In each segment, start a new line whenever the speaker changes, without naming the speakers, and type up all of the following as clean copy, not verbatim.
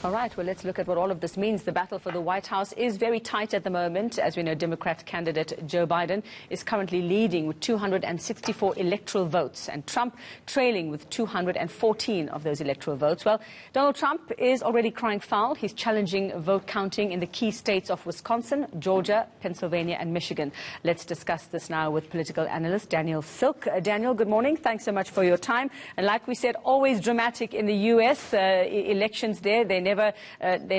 All right, well, let's look at what all of this means. The battle for the White House is very tight at the moment. As we know, Democrat candidate Joe Biden is currently leading with 264 electoral votes, and Trump trailing with 214 of those electoral votes. Well, Donald Trump is already crying foul. He's challenging vote counting in the key states of Wisconsin, Georgia, Pennsylvania and Michigan. Let's discuss this now with political analyst Daniel Silke. Daniel, good morning. Thanks so much for your time. And like we said, always dramatic in the U.S. Elections there. They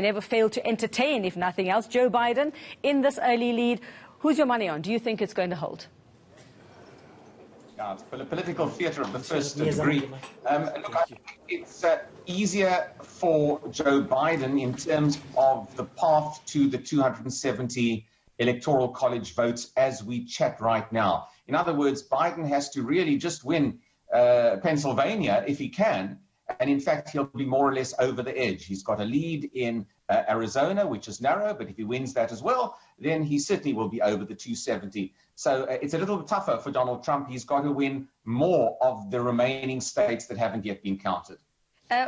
never fail to entertain, if nothing else. Joe Biden in this early lead. Who's your money on? Do you think it's going to hold?
Yeah, it's political theatre of the first degree. Look, I think it's easier for Joe Biden in terms of the path to the 270 electoral college votes as we chat right now. In other words, Biden has to really just win Pennsylvania if he can. And in fact, he'll be more or less over the edge. He's got a lead in Arizona, which is narrow, but if he wins that as well, then he certainly will be over the 270. So it's a little tougher for Donald Trump. He's got to win more of the remaining states that haven't yet been counted.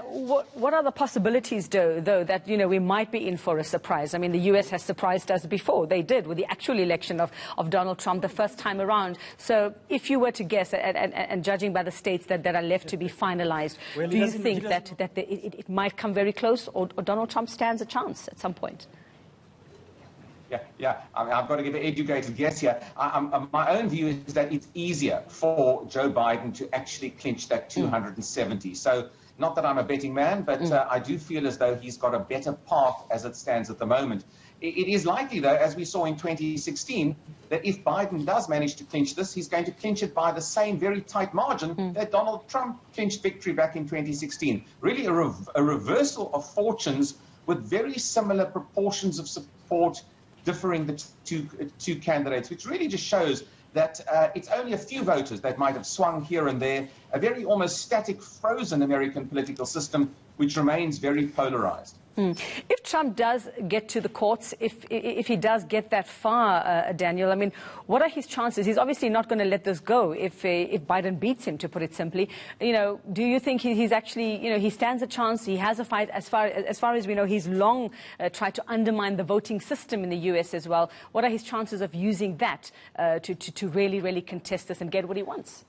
What are the possibilities, though, that, we might be in for a surprise? I mean, the U.S. has surprised us before. They did with the actual election of Donald Trump the first time around. So if you were to guess, and judging by the states that are left to be finalized, do you think that it might come very close, or Donald Trump stands a chance at some point?
Yeah. I've got to give an educated guess here. My own view is that it's easier for Joe Biden to actually clinch that 270. So not that I'm a betting man, but I do feel as though he's got a better path as it stands at the moment. It is likely, though, as we saw in 2016, that if Biden does manage to clinch this, he's going to clinch it by the same very tight margin that Donald Trump clinched victory back in 2016. Really a reversal of fortunes with very similar proportions of support differing the two candidates, which really just shows that it's only a few voters that might have swung here and there, a very almost static, frozen American political system, which remains very polarized.
If Trump does get to the courts, if he does get that far, Daniel, I mean, what are his chances? He's obviously not going to let this go if Biden beats him, to put it simply. Do you think he's actually, he stands a chance? He has a fight. As far as we know, he's long tried to undermine the voting system in the U.S. as well. What are his chances of using that to really contest this and get what he wants?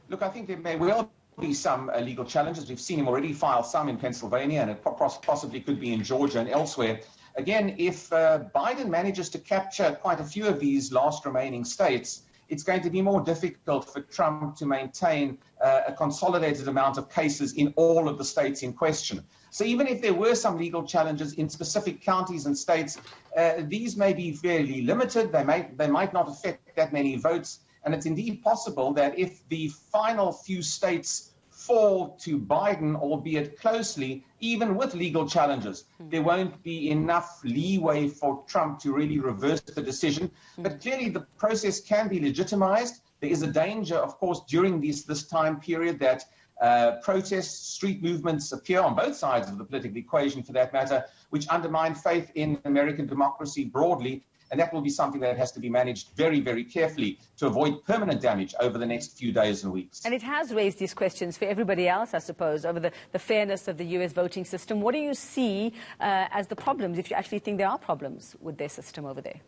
Look, I think there may well be some legal challenges. We've seen him already file some in Pennsylvania, and it possibly could be in Georgia and elsewhere. Again, if Biden manages to capture quite a few of these last remaining states, it's going to be more difficult for Trump to maintain a consolidated amount of cases in all of the states in question. So even if there were some legal challenges in specific counties and states, these may be fairly limited. They might not affect that many votes. And it's indeed possible that if the final few states fall to Biden, albeit closely, even with legal challenges, there won't be enough leeway for Trump to really reverse the decision. But clearly the process can be legitimized. There is a danger, of course, during this time period that protests, street movements appear on both sides of the political equation, for that matter, which undermine faith in American democracy broadly. And that will be something that has to be managed very, very carefully to avoid permanent damage over the next few days and weeks.
And it has raised these questions for everybody else, I suppose, over the fairness of the U.S. voting system. What do you see as the problems, if you actually think there are problems with their system over there?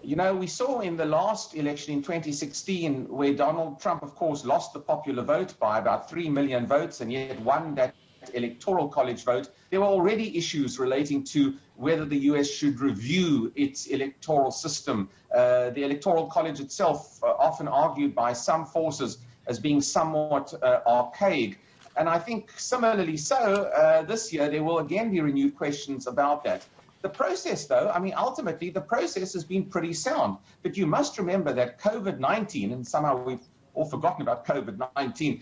We saw in the last election in 2016, where Donald Trump, of course, lost the popular vote by about 3 million votes and yet won that electoral college vote. There were already issues relating to whether the U.S. should review its electoral system. The electoral college itself, often argued by some forces as being somewhat archaic. And I think similarly so, this year there will again be renewed questions about that. The process, though, ultimately the process has been pretty sound. But you must remember that COVID-19, and somehow we've all forgotten about COVID-19,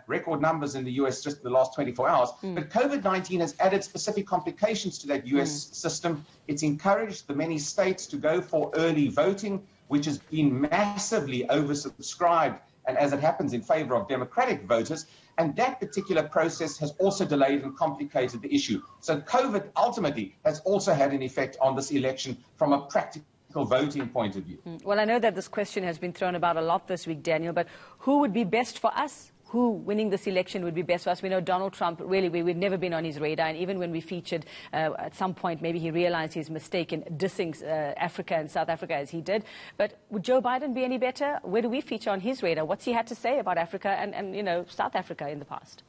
record numbers in the U.S. just in the last 24 hours. But COVID-19 has added specific complications to that U.S. system. It's encouraged the many states to go for early voting, which has been massively oversubscribed, and as it happens, in favor of Democratic voters. And that particular process has also delayed and complicated the issue. So COVID ultimately has also had an effect on this election from a practical voting point of view.
Well, I know that this question has been thrown about a lot this week, Daniel, but who would be best for us? who winning this election would be best for us. We know Donald Trump, really, we've never been on his radar. And even when we featured at some point, maybe he realized his mistake in dissing Africa and South Africa as he did. But would Joe Biden be any better? Where do we feature on his radar? What's he had to say about Africa and South Africa in the past?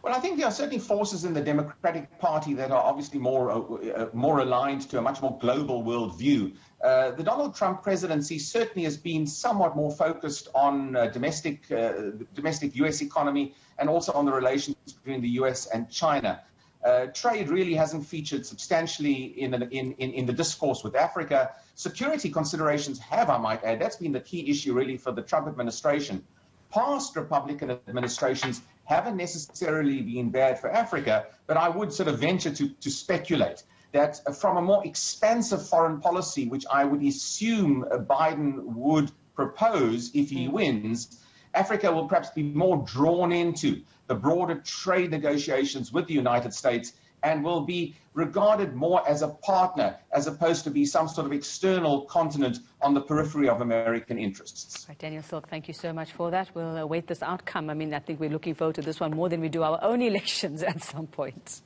Well, I think there are certainly forces in the Democratic Party that are obviously more aligned to a much more global worldview. The Donald Trump presidency certainly has been somewhat more focused on domestic U.S. economy and also on the relations between the U.S. and China. Trade really hasn't featured substantially in the discourse with Africa. Security considerations have, I might add. That's been the key issue really for the Trump administration. Past Republican administrations haven't necessarily been bad for Africa, but I would sort of venture to speculate that from a more expansive foreign policy, which I would assume Biden would propose if he wins, Africa will perhaps be more drawn into the broader trade negotiations with the United States and will be regarded more as a partner as opposed to be some sort of external continent on the periphery of American interests.
Right, Daniel Silke, thank you so much for that. We'll await this outcome. I mean, I think we're looking forward to this one more than we do our own elections at some point.